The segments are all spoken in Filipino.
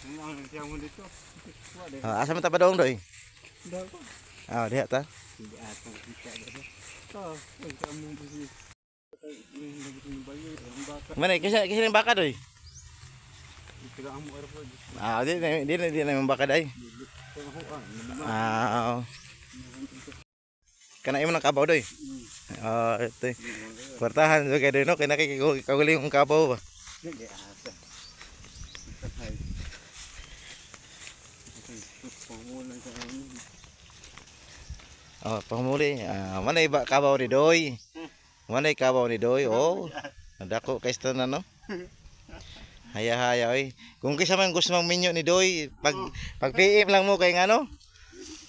Ang siya mo dito. Asa man ta padong doy? Daw ko. Diha ta. Hindi ata kita dito. Oh, ang kamo busi. Yung naging bayo, ang baka. Mana kisa yung baka doy? Ito ang mo arpo. Di na yung baka day. Kana imo nang kabaw doy. Ito. Kwartahan so kay doy no kay nakikiguling ang kabaw ba. Hindi ata. Sakay. Panguna sa amin. Pamuli. Manay ba kabaw ni doy? Manay kabaw ni doy. Nadako kay na no. Haya oy. Kung kisa man gusto mang minyo ni doy, pag PM lang mo kay ngano.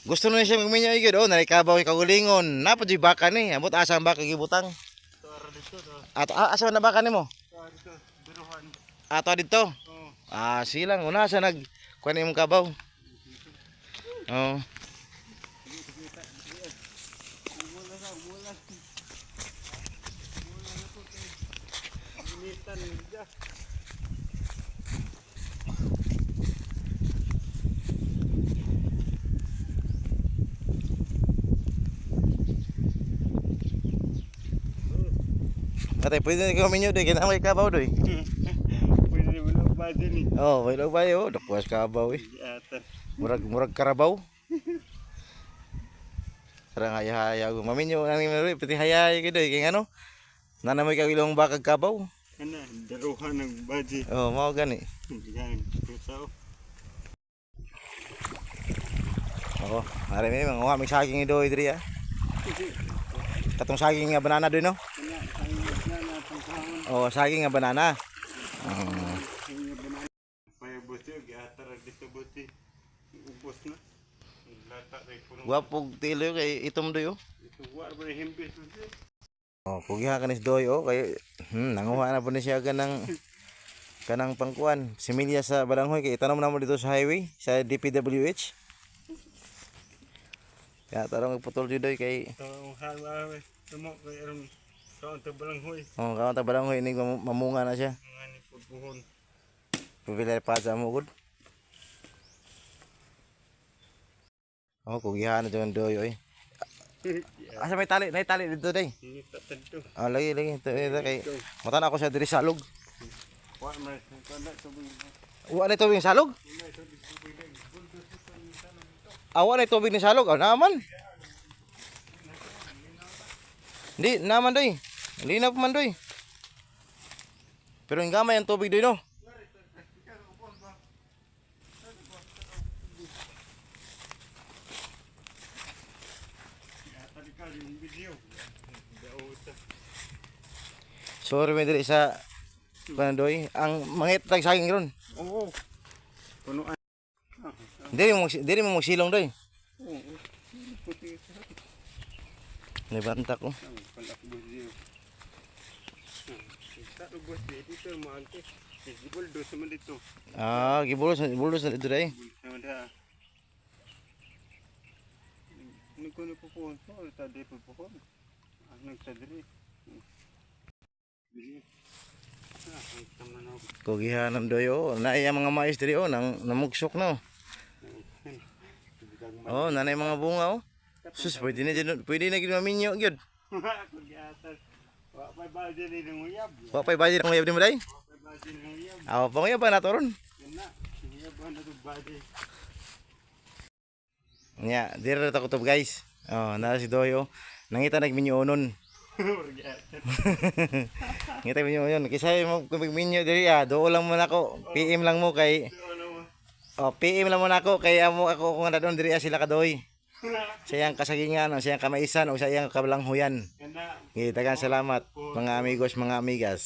Gusto na siya magminyo igid nanay kabaw kagulingon. Napad di baka ni. Amot asa ang baka gibutang. At asa na baka nimo? Dito, biruhan. Ato dito. Oh. Silang una sa nag kuan imong kabaw. Atay pwede na ikaw minyo doy kay may kabaw doy. Pwede na wala ba din eh. May log bayo, dakwas kabaw eh. Hindi ata. Murag karabaw. Sarang haya maminyo nang doy pati haya kay doy kay ano. Nanamoy kagilong bakag kabaw. Kana, daruhan ng baji. Mao gani. Yan, kusao. Ari mi mga may saging doy diri ah. Katong saging nga banana doy no? Kana, ay na pangkaon. Saging nga banana. Paya buti, giatar dito buti. Ubos na. Lata ray puno. Guwapog tilo kay itom doy oh. Ito wa ba himpis buti. Pugiha kanis doy kay nanguha na po ni siya kanang pangkuan. Similya sa Balanghoy kay itanom na mo dito sa highway sa DPWH. Kaya tarong iputol jud doy kay Ito hawa tumo kay aron kaon ta Balanghoy. kawan ta Balanghoy ni mamunga na siya. Ngani pudbuhon. Pupilay pa sa mo gud. Pugiha na jud doy oy. Asa may tali dito day. Ini tatadto. Lagi ito kay matan ako sa diri salog. Wa man kana tubig. Wa na tubig salog. Wa na tubig ni salog. Naman. Di naman doy. Linaw pa man doy. Pero ang gamay ang tubig doy no. Sorry may diri sa pandoy ang mangit tag saging ron. Oo. Punuan. Diri mo magsilong doy. Oo. Puti. Nibanta ko. Palak busi. Sa ubos dito maante. Gibol do sa dito. Gibulos na dito day. Ada. Ni kono po po. Ta de po po. Ang tadri. Kugihanan doy naay mga mais diri nang namugsok na nanay mga bunga sus pwede na gid maminyo gyud. Wa pay budget ni nguyab. Wa pay budget ang uyab ni mo day. Wa pay budget ni nguyab. Panguyab ba nato ron? Kana, nguyab na to budget. Nya, diri ta kutob guys. Na si Doyo. Nangita nagminyonon. Ngita minyo yun. Kisay mo kumigminyo diri do lang mo nako. PM lang mo kay PM lang mo nako kay ako kung nadon diri sila kadoy. Sayang kasagingan, sayang kamaisan o sayang kabalanghuyan. Daghang salamat mga amigos, mga amigas.